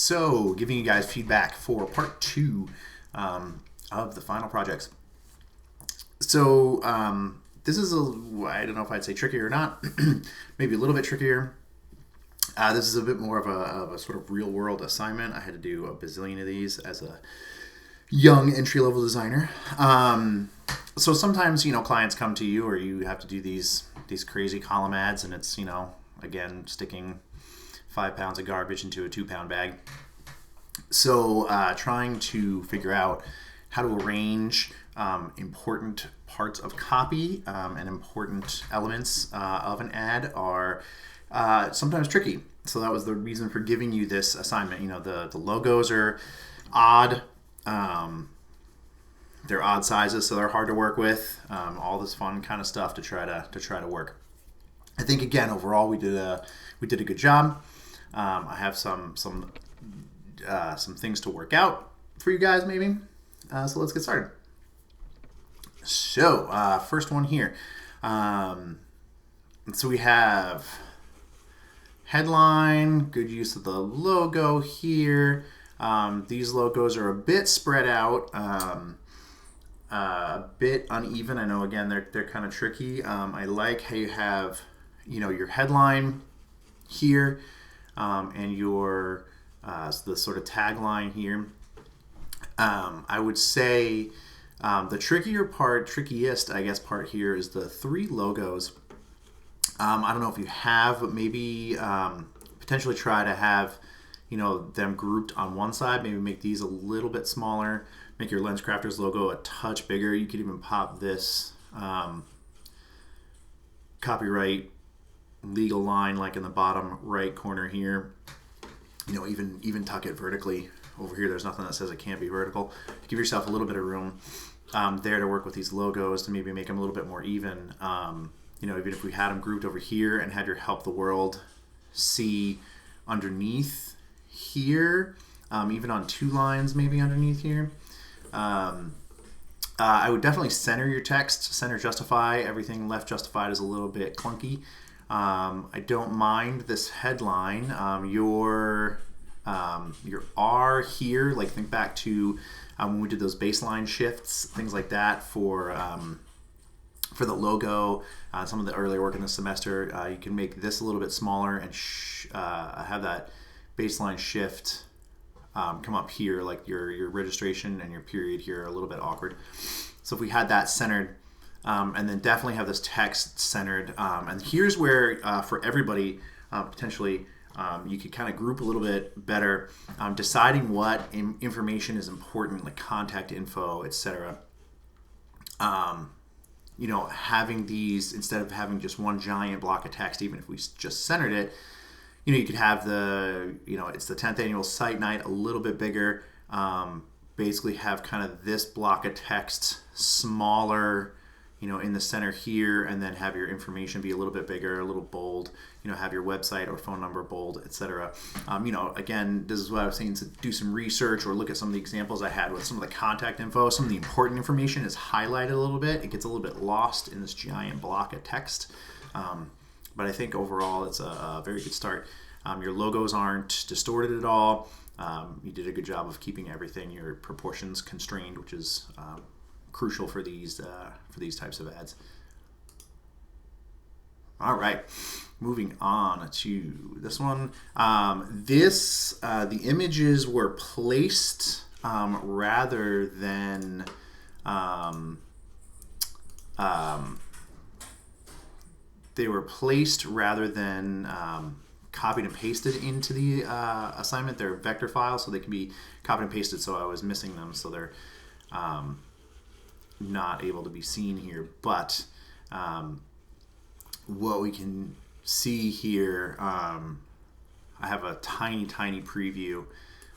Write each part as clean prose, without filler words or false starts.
So, giving you guys feedback for part 2 of the final projects. So, this is I don't know if I'd say trickier or not, maybe a little bit trickier. This is a bit more of a sort of real world assignment. I had to do a bazillion of these as a young entry-level designer. So sometimes, clients come to you or you have to do these crazy column ads, and it's, again, sticking 5 pounds of garbage into a 2-pound bag. So trying to figure out how to arrange important parts of copy and important elements of an ad are sometimes tricky. So that was the reason for giving you this assignment. The logos are odd. They're odd sizes, so they're hard to work with. All this fun kind of stuff to try to work. I think again overall we did a good job. I have some things to work out for you guys maybe. So let's get started. So first one here. So we have headline, good use of the logo here. These logos are a bit spread out, a bit uneven. I know again they're kind of tricky. I like how you have your headline here and your the sort of tagline here. I would say the trickiest I guess part here is the 3 logos. I don't know if you have, but maybe potentially try to have them grouped on one side. Maybe make these a little bit smaller. Make your LensCrafters logo a touch bigger. You could even pop this copyright legal line like in the bottom right corner here. Even tuck it vertically over here. There's nothing that says it can't be vertical. Give yourself a little bit of room there to work with these logos to maybe make them a little bit more even. Even if we had them grouped over here and had your help the world see underneath here, even on 2 lines maybe underneath here. I would definitely center your text, center justify. Everything left justified is a little bit clunky. I don't mind this headline. Your R here, like think back to when we did those baseline shifts, things like that for the logo. Some of the earlier work in the semester, you can make this a little bit smaller and have that baseline shift come up here, like your registration and your period here are a little bit awkward. So if we had that centered, and then definitely have this text centered, and here's where for everybody potentially you could kind of group a little bit better, deciding what information is important, like contact info, etc. Having these, instead of having just one giant block of text, even if we just centered it, you could have it's the 10th annual site night, a little bit bigger, basically have kind of this block of text smaller, in the center here, and then have your information be a little bit bigger, a little bold, have your website or phone number bold, etc. Again, this is what I was saying, to do some research or look at some of the examples I had with some of the contact info. Some of the important information is highlighted a little bit. It gets a little bit lost in this giant block of text. But I think overall it's a very good start. Your logos aren't distorted at all. You did a good job of keeping everything, your proportions constrained, which is crucial for these types of ads. All right, moving on to this one. The images were placed rather than copied and pasted into the assignment. They're vector files, so they can be copied and pasted. So I was missing them, so they're not able to be seen here. But what we can see here, I have a tiny preview.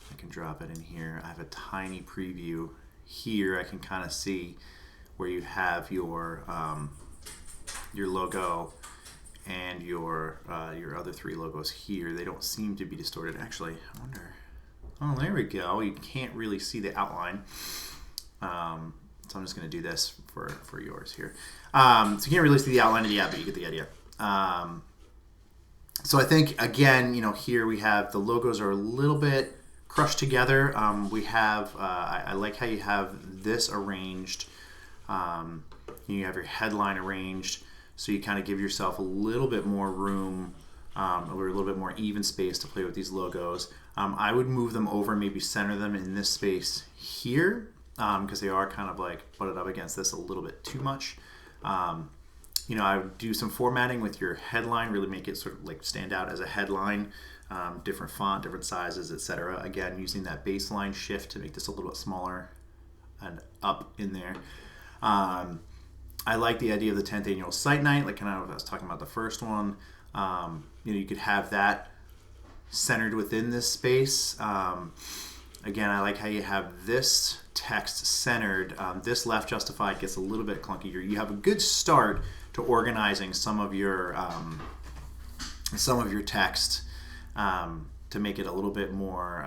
I can drop it in here. I have a tiny preview here. I can kind of see where you have your logo and your other 3 logos here. They don't seem to be distorted. Actually, I wonder. Oh, there we go. You can't really see the outline. So I'm just going to do this for yours here. So you can't really see the outline of the ad, but you get the idea. So I think, again, here we have the logos are a little bit crushed together. We have, I like how you have this arranged. You have your headline arranged, so you kind of give yourself a little bit more room, or a little bit more even space to play with these logos. I would move them over, maybe center them in this space here, because they are kind of like butted up against this a little bit too much. I would do some formatting with your headline, really make it sort of like stand out as a headline, different font, different sizes, etc. Again, using that baseline shift to make this a little bit smaller and up in there. I like the idea of the 10th annual site night, like kind of I was talking about the first one. You could have that centered within this space. Again, I like how you have this text centered. This left justified gets a little bit clunky. You have a good start to organizing some of your text to make it a little bit more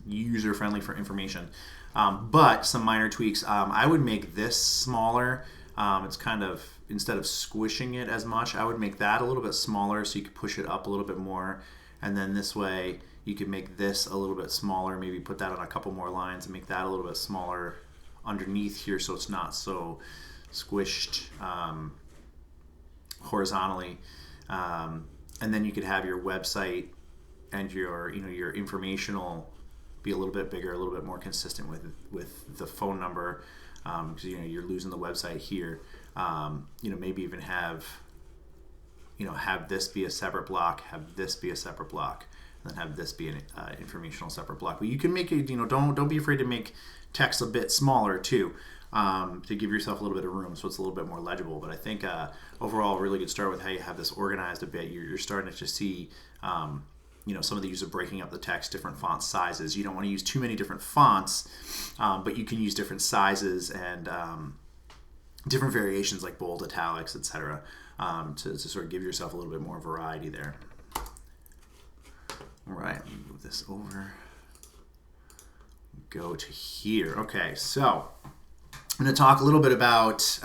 user-friendly for information. But some minor tweaks. I would make this smaller. It's kind of, instead of squishing it as much, I would make that a little bit smaller so you could push it up a little bit more. And then this way, you could make this a little bit smaller, maybe put that on a couple more lines and make that a little bit smaller underneath here so it's not so squished horizontally. And then you could have your website and your informational be a little bit bigger, a little bit more consistent with the phone number, because you're losing the website here. Maybe even have this be a separate block, have this be a separate block, and then have this be an informational separate block. But you can make it, don't be afraid to make text a bit smaller too, to give yourself a little bit of room so it's a little bit more legible. But I think overall, a really good start with how you have this organized a bit. You're starting to see some of the use of breaking up the text, different font sizes. You don't want to use too many different fonts, but you can use different sizes and different variations like bold, italics, etc., to sort of give yourself a little bit more variety there. All right, let me move this over. Go to here. Okay, so I'm going to talk a little bit about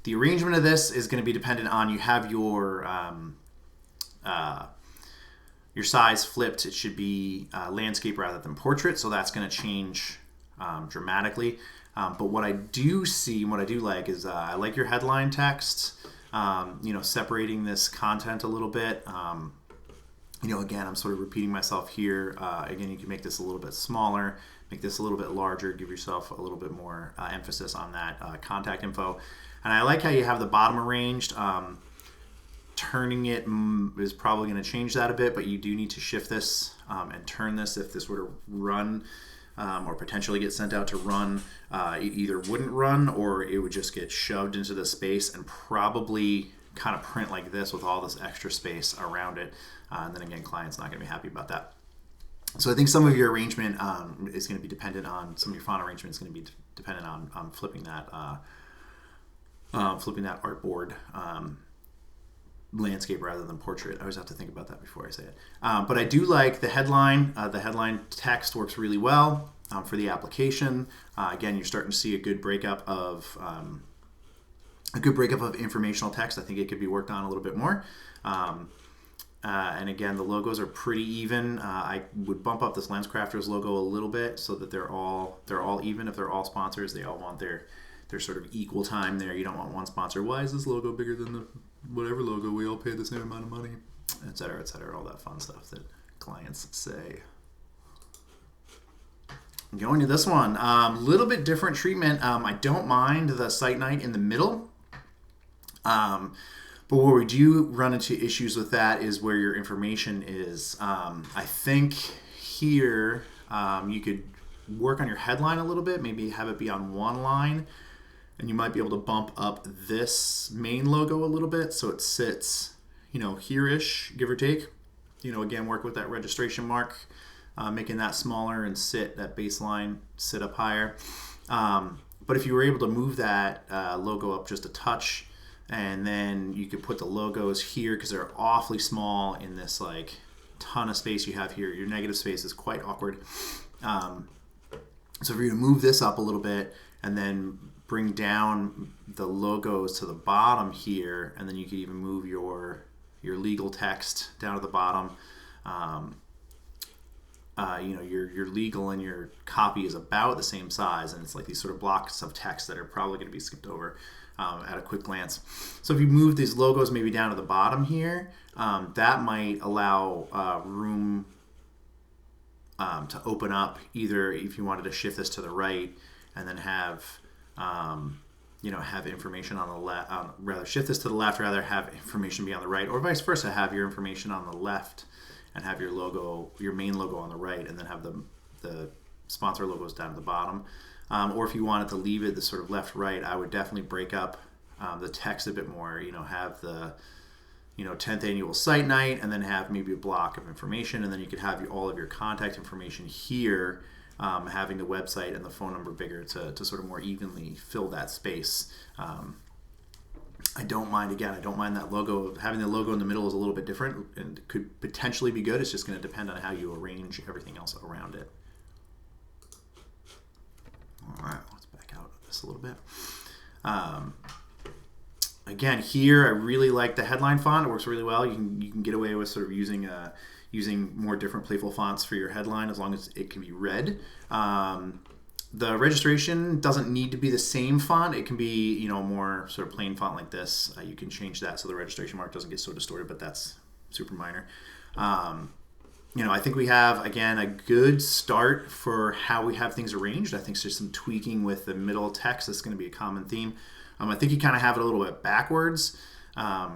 the arrangement of this is going to be dependent on, you have your size flipped. It should be landscape rather than portrait, so that's going to change dramatically. But what I do see and what I do like is I like your headline text, separating this content a little bit. Again, I'm sort of repeating myself here. Again, you can make this a little bit smaller, make this a little bit larger, give yourself a little bit more emphasis on that contact info. And I like how you have the bottom arranged. Turning it is probably going to change that a bit, but you do need to shift this and turn this if this were to run or potentially get sent out to run. It either wouldn't run or it would just get shoved into the space and probably kind of print like this with all this extra space around it. And then again, client's not going to be happy about that. So I think some of your arrangement is going to be dependent on, some of your font arrangement is going to be dependent on flipping that artboard landscape rather than portrait. I always have to think about that before I say it. But I do like the headline. The headline text works really well for the application. Again, you're starting to see a good breakup of informational text. I think it could be worked on a little bit more. And again, the logos are pretty even. I would bump up this LensCrafters logo a little bit so that they're all even. If they're all sponsors, they all want their sort of equal time there. You don't want one sponsor. Why is this logo bigger than the whatever logo? We all pay the same amount of money, et cetera, all that fun stuff that clients say. Going to this one, little bit different treatment. I don't mind the site night in the middle. But where we do run into issues with that is where your information is. I think here you could work on your headline a little bit, maybe have it be on one line, and you might be able to bump up this main logo a little bit so it sits, here-ish, give or take. Again, work with that registration mark, making that smaller and that baseline sit up higher. But if you were able to move that logo up just a touch, and then you could put the logos here because they're awfully small in this like ton of space you have here. Your negative space is quite awkward. So if you're going to move this up a little bit and then bring down the logos to the bottom here, and then you could even move your legal text down to the bottom. your legal and your copy is about the same size, and it's like these sort of blocks of text that are probably going to be skipped over at a quick glance. So if you move these logos maybe down to the bottom here, that might allow room to open up, either if you wanted to shift this to the right and then have have information on the left, rather shift this to the left, rather have information be on the right, or vice versa, have your information on the left and have your logo, your main logo on the right, and then have the sponsor logos down at the bottom. Or if you wanted to leave it the sort of left-right, I would definitely break up the text a bit more. Have the 10th annual site night, and then have maybe a block of information, and then you could have all of your contact information here, having the website and the phone number bigger to sort of more evenly fill that space. I don't mind that logo. Having the logo in the middle is a little bit different and could potentially be good. It's just going to depend on how you arrange everything else around it. All right, let's back out of this a little bit. Again, here I really like the headline font. It works really well. You can get away with sort of using more different playful fonts for your headline as long as it can be read. The registration doesn't need to be the same font. It can be, more sort of plain font like this. You can change that so the registration mark doesn't get so distorted, but that's super minor. I think we have, again, a good start for how we have things arranged. I think there's some tweaking with the middle text. That's going to be a common theme. I think you kind of have it a little bit backwards. I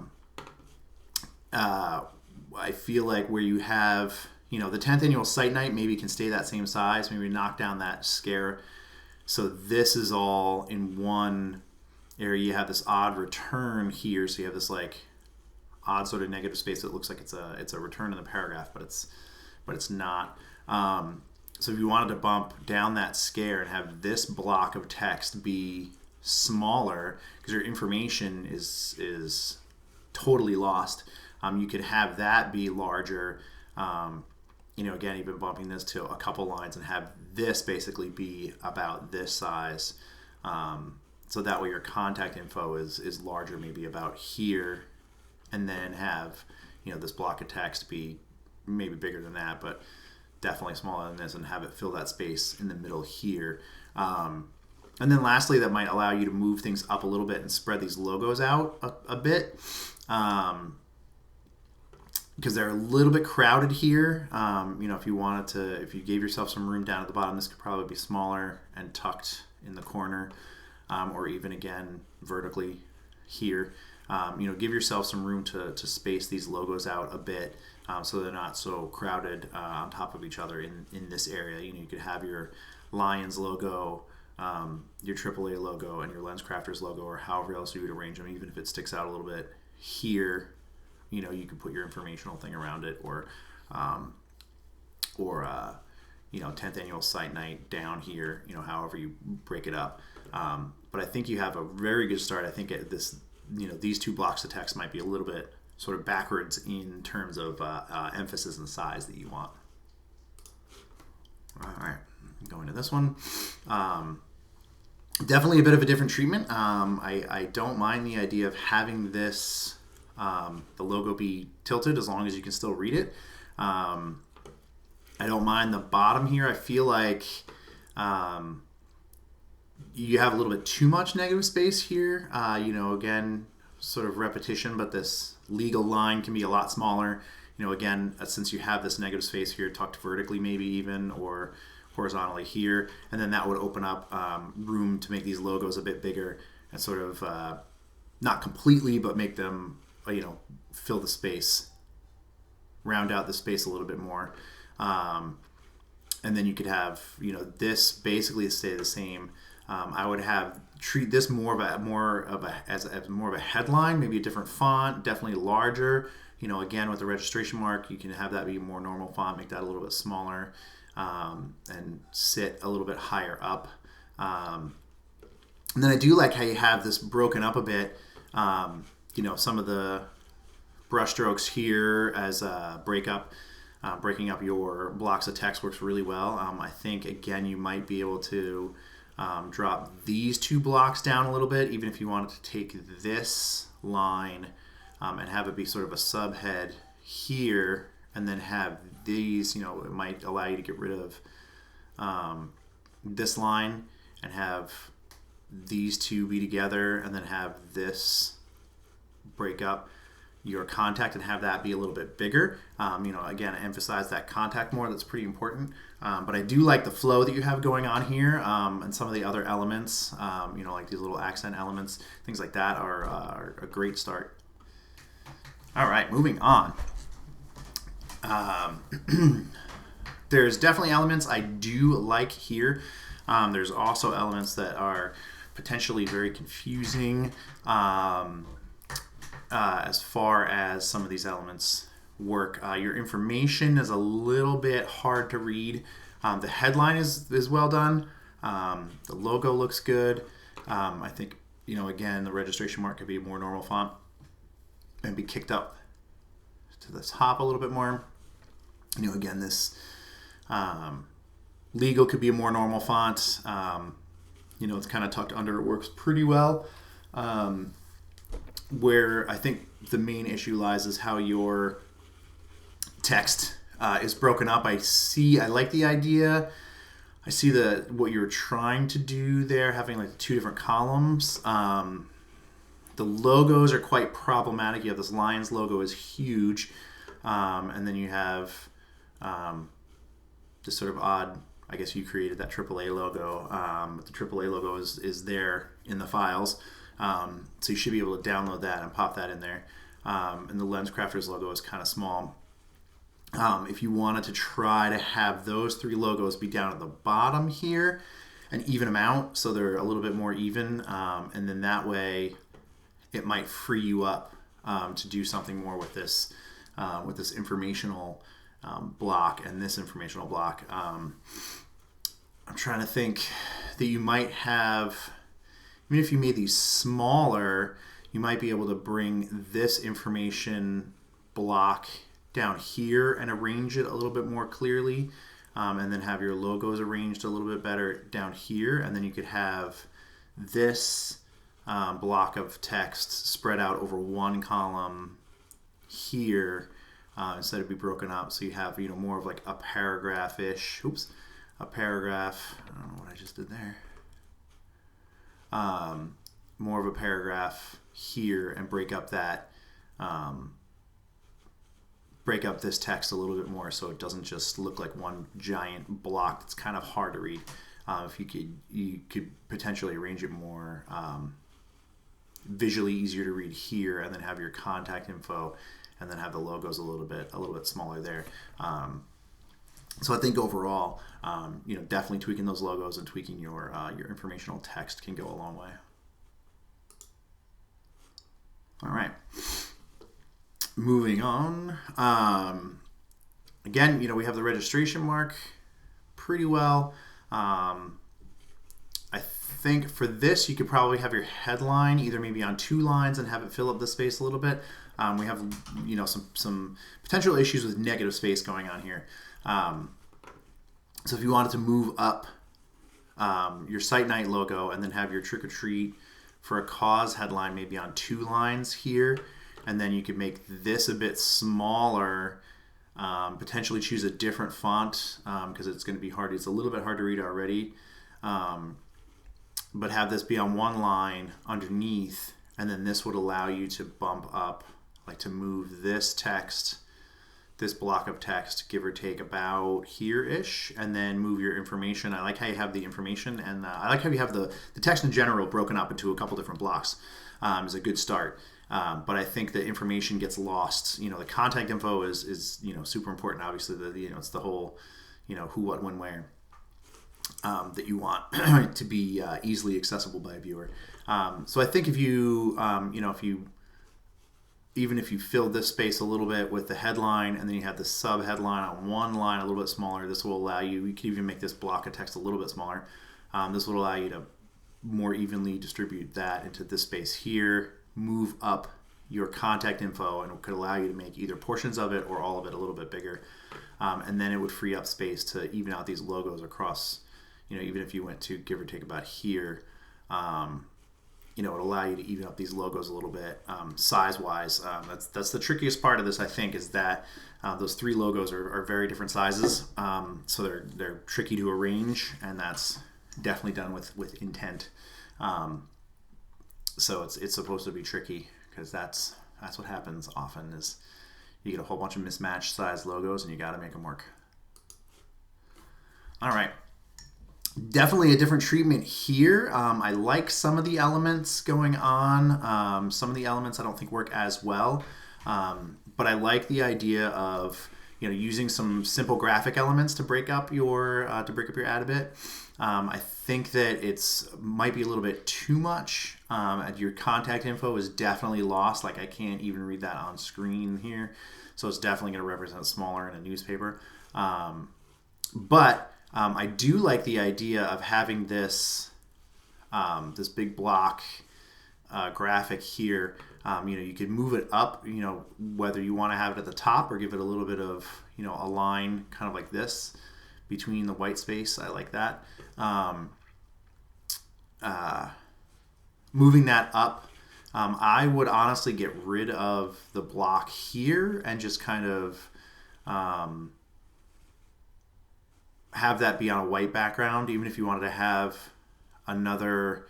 feel like where you have, the 10th annual site night maybe can stay that same size, maybe knock down that scare. So this is all in one area. You have this odd return here. So you have this like odd sort of negative space that looks like it's a return in the paragraph, but it's not. So if you wanted to bump down that scare and have this block of text be smaller because your information is totally lost, you could have that be larger. Again, even bumping this to a couple lines and have this basically be about this size. So that way your contact info is larger, maybe about here, and then have, this block of text be maybe bigger than that, but definitely smaller than this, and have it fill that space in the middle here. And then lastly, that might allow you to move things up a little bit and spread these logos out a bit. Because they're a little bit crowded here. If you gave yourself some room down at the bottom, this could probably be smaller and tucked in the corner, or even again vertically here. Give yourself some room to space these logos out a bit, so they're not so crowded on top of each other in this area. You could have your Lions logo, your AAA logo, and your LensCrafters logo, or however else you would arrange them, even if it sticks out a little bit here. You could put your informational thing around it, or 10th annual site night down here, however you break it up. But I think you have a very good start. I think these two blocks of text might be a little bit sort of backwards in terms of emphasis and size that you want. All right, going to this one. Definitely a bit of a different treatment. I don't mind the idea of having this the logo be tilted as long as you can still read it. I don't mind the bottom here. I feel like you have a little bit too much negative space here. Again, sort of repetition, but this legal line can be a lot smaller. Again, since you have this negative space here tucked vertically maybe even, or horizontally here, and then that would open up room to make these logos a bit bigger and sort of not completely, but make them fill the space, round out the space a little bit more, and then you could have this basically stay the same. I would treat this more of a headline, maybe a different font, definitely larger. Again with the registration mark, you can have that be a more normal font, make that a little bit smaller, and sit a little bit higher up. And then I do like how you have this broken up a bit. Some of the brush strokes here as a breaking up your blocks of text works really well. I think, again, you might be able to drop these two blocks down a little bit, even if you wanted to take this line and have it be sort of a subhead here, and then have these, it might allow you to get rid of this line and have these two be together, and then have this break up your contact and have that be a little bit bigger. Again, emphasize that contact more. That's pretty important. But I do like the flow that you have going on here, and some of the other elements, like these little accent elements, things like that are a great start. All right, moving on. There's definitely elements I do like here. There's also elements that are potentially very confusing as far as some of these elements work. Your information is a little bit hard to read. The headline is well done. The logo looks good. I think, again, the registration mark could be a more normal font and be kicked up to the top a little bit more. Again, this legal could be a more normal font. It's kind of tucked under. It works pretty well. Where I think the main issue lies is how your text is broken up. I like the idea. I see what you're trying to do there, having like two different columns. The logos are quite problematic. You have this Lions logo is huge. And then you have this sort of odd, I guess you created that AAA logo. But the AAA logo is there in the files. So you should be able to download that and pop that in there. And the Lens Crafters logo is kind of small. If you wanted to try to have those three logos be down at the bottom here and even them out so they're a little bit more even, and then that way it might free you up to do something more with this informational block and this informational block. I'm trying to think that you might have, even if you made these smaller, you might be able to bring this information block down here and arrange it a little bit more clearly, and then have your logos arranged a little bit better down here, and then you could have this block of text spread out over one column here instead of be broken up, so you have more of like a paragraph-ish. A paragraph. I don't know what I just did there. More of a paragraph here, and break up this text a little bit more so it doesn't just look like one giant block that's kind of hard to read. If you could potentially arrange it more visually easier to read here, and then have your contact info, and then have the logos a little bit smaller there. So I think overall, definitely tweaking those logos and tweaking your informational text can go a long way. All right. Moving on. Again, we have the registration mark pretty well. I think for this, you could probably have your headline either maybe on two lines and have it fill up the space a little bit. We have, some potential issues with negative space going on here. So if you wanted to move up your Site Night logo and then have your Trick or Treat for a cause headline maybe on two lines here, and then you could make this a bit smaller, potentially choose a different font because it's going to be hard. It's a little bit hard to read already, but have this be on one line underneath, and then this would allow you to bump up, like to move this text, this block of text, give or take about here-ish, and then move your information. I like how you have the information, and I like how you have the text in general broken up into a couple different blocks. Is a good start. But I think the information gets lost. The contact info is super important. Obviously, it's the whole, who, what, when, where that you want to be easily accessible by a viewer. So I think if you even if you fill this space a little bit with the headline, and then you have the sub headline on one line a little bit smaller, this will allow you. You can even make this block of text a little bit smaller. This will allow you to more evenly distribute that into this space here. Move up your contact info, and it could allow you to make either portions of it or all of it a little bit bigger, and then it would free up space to even out these logos across. Even if you went to give or take about here, it'll allow you to even up these logos a little bit size-wise. That's the trickiest part of this, I think, is that those 3 logos are very different sizes, so they're tricky to arrange, and that's definitely done with intent. So it's supposed to be tricky, because that's what happens often is you get a whole bunch of mismatched size logos and you got to make them work. All right. Definitely a different treatment here. I like some of the elements going on. Some of the elements I don't think work as well. But I like the idea of using some simple graphic elements to break up your ad a bit. I think that might be a little bit too much. Your contact info is definitely lost. Like I can't even read that on screen here, so it's definitely going to represent smaller in a newspaper. But I do like the idea of having this big block graphic here. You could move it up, whether you want to have it at the top or give it a little bit of, a line kind of like this between the white space. I like that. Moving that up, I would honestly get rid of the block here and just kind of have that be on a white background, even if you wanted to have another,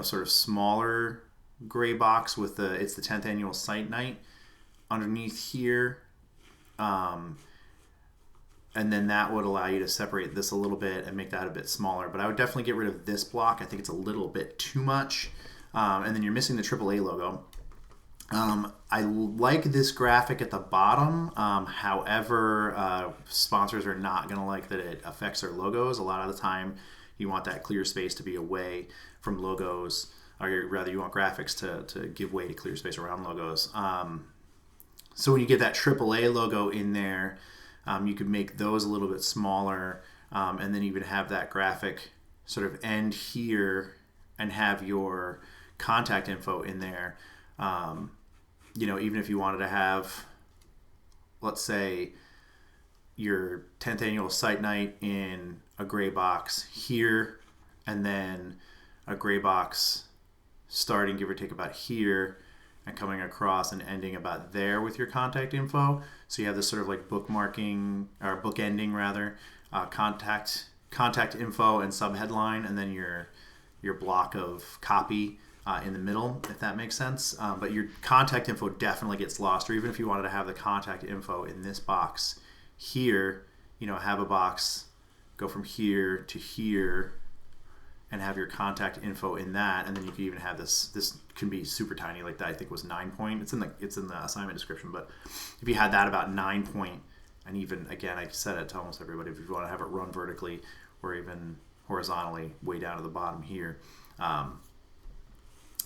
sort of smaller gray box with it's the 10th annual site night underneath here. And then that would allow you to separate this a little bit and make that a bit smaller. But I would definitely get rid of this block. I think it's a little bit too much. And then you're missing the AAA logo. I like this graphic at the bottom. However, sponsors are not going to like that it affects their logos. A lot of the time, you want that clear space to be away from logos, or rather, you want graphics to give way to clear space around logos. So when you get that AAA logo in there, you could make those a little bit smaller, and then even have that graphic sort of end here and have your contact info in there. Even if you wanted to have, let's say, your 10th annual site night in a gray box here, and then a gray box starting, give or take, about here, and coming across and ending about there with your contact info. So you have this sort of like bookmarking, or bookending rather, contact info and subheadline, and then your block of copy in the middle, if that makes sense. But your contact info definitely gets lost. Or even if you wanted to have the contact info in this box here, have a box go from here to here and have your contact info in that, and then you could even have this can be super tiny, like that I think was 9 point. It's in the assignment description, but if you had that about 9 point, and even again, I said it to almost everybody, if you want to have it run vertically or even horizontally way down to the bottom here,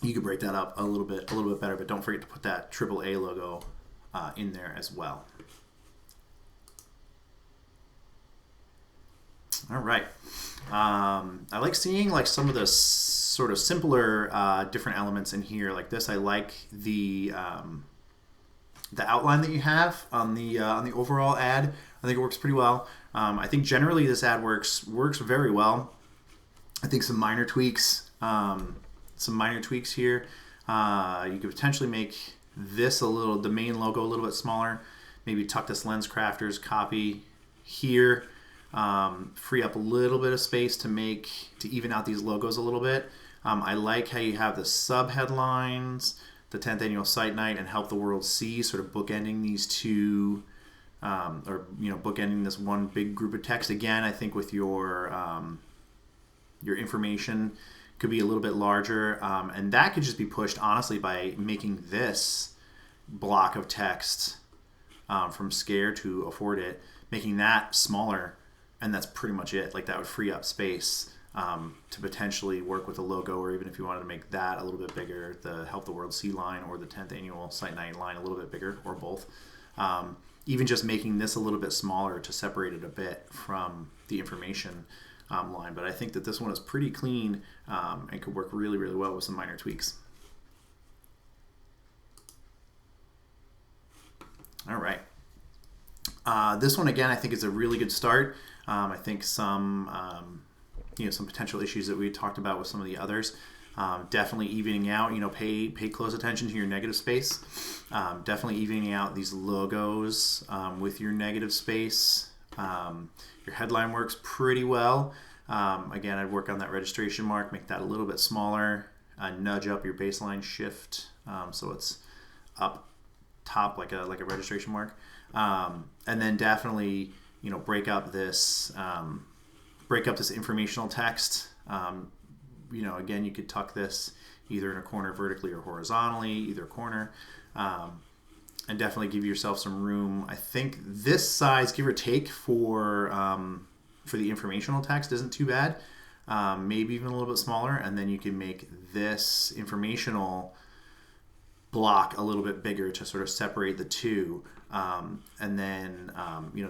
you could break that up a little bit better, but don't forget to put that AAA logo in there as well. All right. I like seeing like some of the sort of simpler different elements in here like this. I like the outline that you have on the overall ad. I think it works pretty well. I think generally this ad works very well. I think some minor tweaks here. You could potentially make this the main logo a little bit smaller. Maybe tuck this Lens Crafters copy here. Free up a little bit of space to even out these logos a little bit. I like how you have the sub headlines, the 10th annual site night, and help the world see, sort of bookending these two, bookending this one big group of text. Again, I think with your information could be a little bit larger, and that could just be pushed honestly by making this block of text from Scare to Afford It, making that smaller. And that's pretty much it. Like that would free up space to potentially work with a logo, or even if you wanted to make that a little bit bigger, the Help the World See line or the 10th annual site night line a little bit bigger, or both. Even just making this a little bit smaller to separate it a bit from the information line. But I think that this one is pretty clean and could work really, really well with some minor tweaks. All right. This one, again, I think is a really good start. I think some potential issues that we talked about with some of the others Definitely evening out, pay close attention to your negative space. Definitely evening out these logos with your negative space. Your headline works pretty well. Again, I'd work on that registration mark, make that a little bit smaller, nudge up your baseline shift so it's up top like a registration mark. And then definitely, break up this informational text. Again, you could tuck this either in a corner vertically or horizontally, either corner, and definitely give yourself some room. I think this size, give or take, for the informational text isn't too bad. Maybe even a little bit smaller, and then you can make this informational block a little bit bigger to sort of separate the two. And then,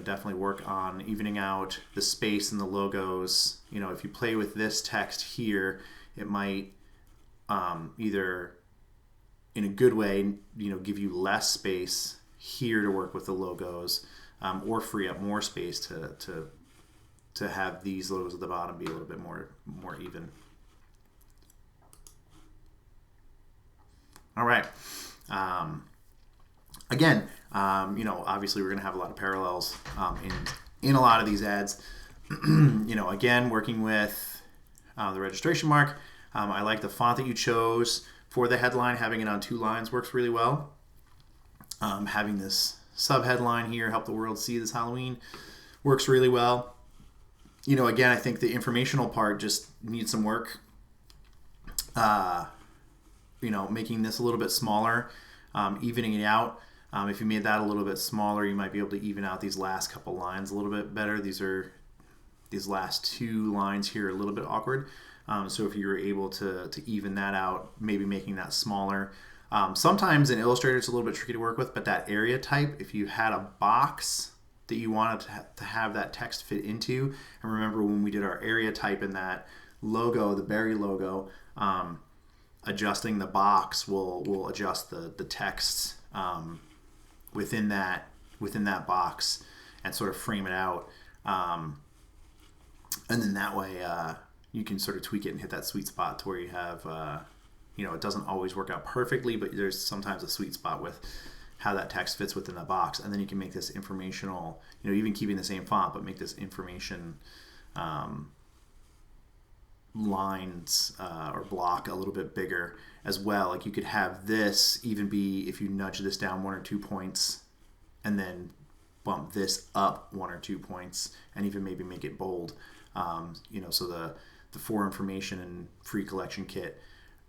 definitely work on evening out the space and the logos. If you play with this text here, it might either, in a good way, give you less space here to work with the logos, or free up more space to have these logos at the bottom be a little bit more even. All right. Again, obviously we're going to have a lot of parallels in a lot of these ads. Again, working with the registration mark. I like the font that you chose for the headline. Having it on 2 lines works really well. Having this sub-headline here, help the world see this Halloween, works really well. Again, I think the informational part just needs some work. Making this a little bit smaller, evening it out. If you made that a little bit smaller, you might be able to even out these last couple lines a little bit better. These last 2 lines here are a little bit awkward. So if you were able to even that out, maybe making that smaller. Sometimes in Illustrator it's a little bit tricky to work with, but that area type, if you had a box that you wanted to have that text fit into, and remember when we did our area type in that logo, the berry logo, adjusting the box will adjust the text within that box and sort of frame it out, and then that way you can sort of tweak it and hit that sweet spot to where you have it doesn't always work out perfectly, but there's sometimes a sweet spot with how that text fits within the box, and then you can make this informational, even keeping the same font, but make this information lines or block a little bit bigger as well. Like you could have this even be, if you nudge this down 1 or 2 points and then bump this up 1 or 2 points and even maybe make it bold. So the for information and free collection kit,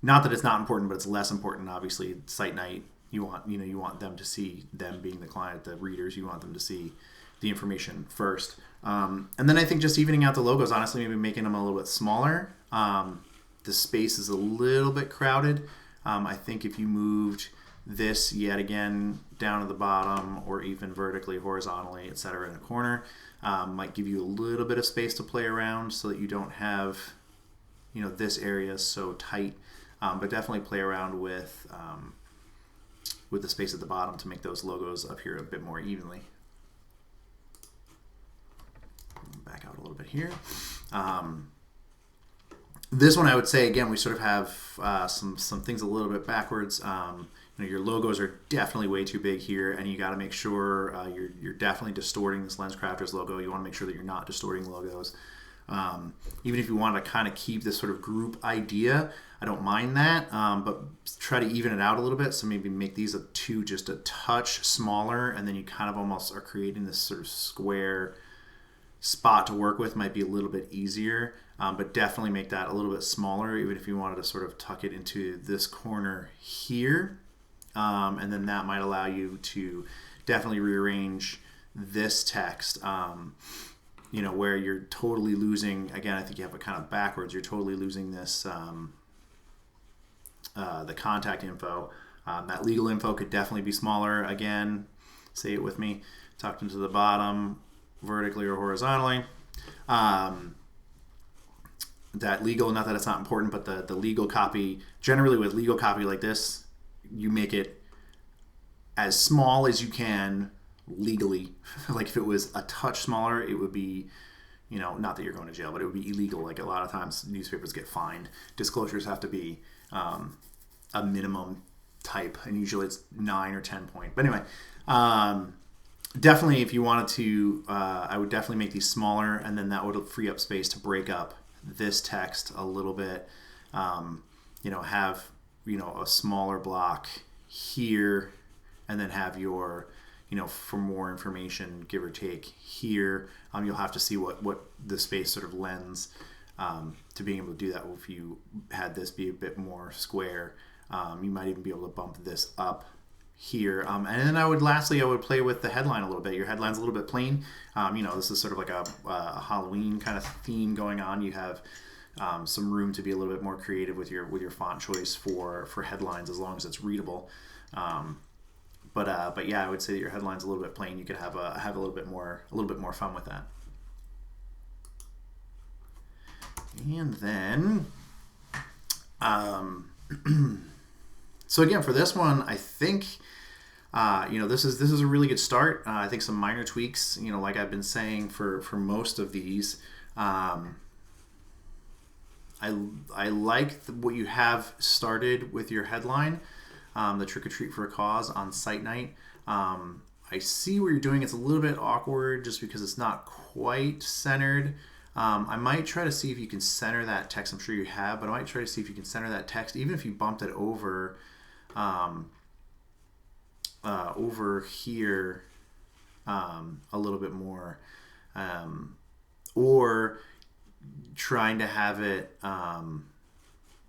not that it's not important, but it's less important. Obviously, site night, you want them to see, them being the client, the readers, you want them to see the information first. And then I think just evening out the logos, honestly, maybe making them a little bit smaller. The space is a little bit crowded. I think if you moved this yet again down to the bottom or even vertically, horizontally, etc. in a corner, might give you a little bit of space to play around so that you don't have this area so tight, but definitely play around with the space at the bottom to make those logos up here a bit more evenly. Back out a little bit here. This one I would say, again, we sort of have some things a little bit backwards. Your logos are definitely way too big here, and you got to make sure you're definitely distorting this LensCrafters logo. You want to make sure that you're not distorting logos. Even if you want to kind of keep this sort of group idea, I don't mind that, but try to even it out a little bit. So maybe make these just a touch smaller, and then you kind of almost are creating this sort of square spot to work with. Might be a little bit easier, but definitely make that a little bit smaller, even if you wanted to sort of tuck it into this corner here. And then that might allow you to definitely rearrange this text, where you're totally losing, again, I think you have it kind of backwards, you're totally losing this, the contact info. That legal info could definitely be smaller. Again, say it with me, tucked into the bottom, vertically or horizontally. That legal, not that it's not important, but the legal copy, generally with legal copy like this, you make it as small as you can legally. Like if it was a touch smaller, it would be, not that you're going to jail, but it would be illegal. Like a lot of times newspapers get fined. Disclosures have to be a minimum type, and usually it's 9 or 10 point. But anyway, definitely if you wanted to, I would definitely make these smaller, and then that would free up space to break up this text a little bit. Have, a smaller block here, and then have your, for more information, give or take here. You'll have to see what the space sort of lends to being able to do that. If you had this be a bit more square, you might even be able to bump this up here. And then I would play with the headline a little bit. Your headline's a little bit plain. This is sort of like a Halloween kind of theme going on. You have some room to be a little bit more creative with your font choice for headlines, as long as it's readable. But yeah, I would say that your headline's a little bit plain. You could have a little bit more fun with that. And then, so again, for this one, I think, this is a really good start. I think some minor tweaks, like I've been saying for most of these. I like what you have started with your headline, the Trick or Treat for a Cause on site night. I see what you're doing. It's a little bit awkward just because it's not quite centered. I might try to see if you can center that text. I'm sure you have, but I might try to see if you can center that text, even if you bumped it over here a little bit more, or trying to have it,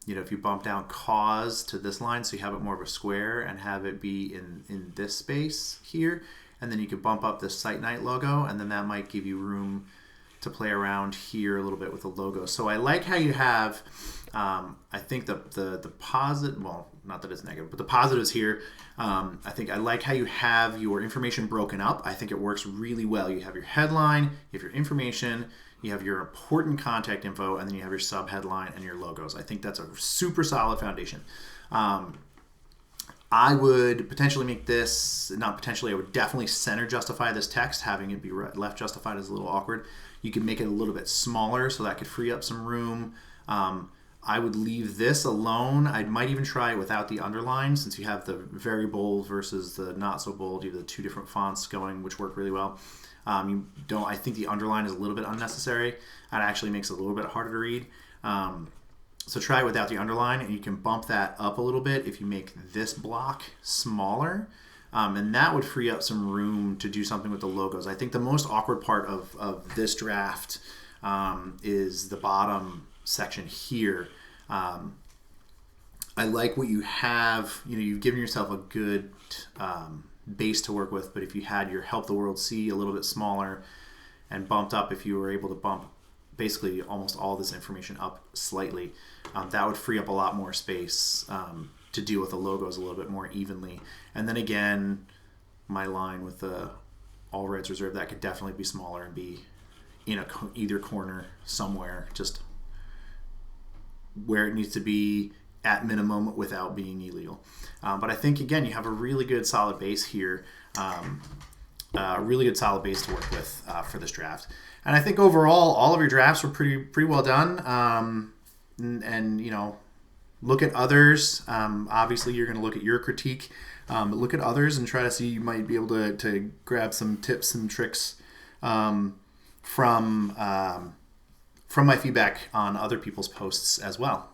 if you bump down cause to this line, so you have it more of a square, and have it be in this space here, and then you could bump up this site night logo, and then that might give you room to play around here a little bit with the logo. So I like how you have, I think the positive, well, not that it's negative, but the positives here, I like how you have your information broken up. I think it works really well. You have your headline, you have your information, you have your important contact info, and then you have your sub-headline and your logos. I think that's a super solid foundation. I would potentially make this, not potentially, I would definitely center justify this text. Having it be left justified is a little awkward. You could make it a little bit smaller, so that could free up some room. I would leave this alone. I might even try it without the underline, since you have the very bold versus the not so bold. You have the two different fonts going, which work really well. I think the underline is a little bit unnecessary. It actually makes it a little bit harder to read. So try it without the underline, and you can bump that up a little bit if you make this block smaller. And that would free up some room to do something with the logos. I think the most awkward part of this draft is the bottom section here. I like what you have. You've given yourself a good base to work with, but if you had your Help the World See a little bit smaller and bumped up, if you were able to bump basically almost all this information up slightly, that would free up a lot more space to deal with the logos a little bit more evenly. And then again, my line with the all reds reserved, that could definitely be smaller and be in either corner somewhere, just where it needs to be at minimum without being illegal. But I think, again, you have a really good solid base here, a really good solid base to work with for this draft. And I think overall, all of your drafts were pretty well done. And look at others. Obviously, you're going to look at your critique, but look at others and try to see, you might be able to grab some tips and tricks from my feedback on other people's posts as well.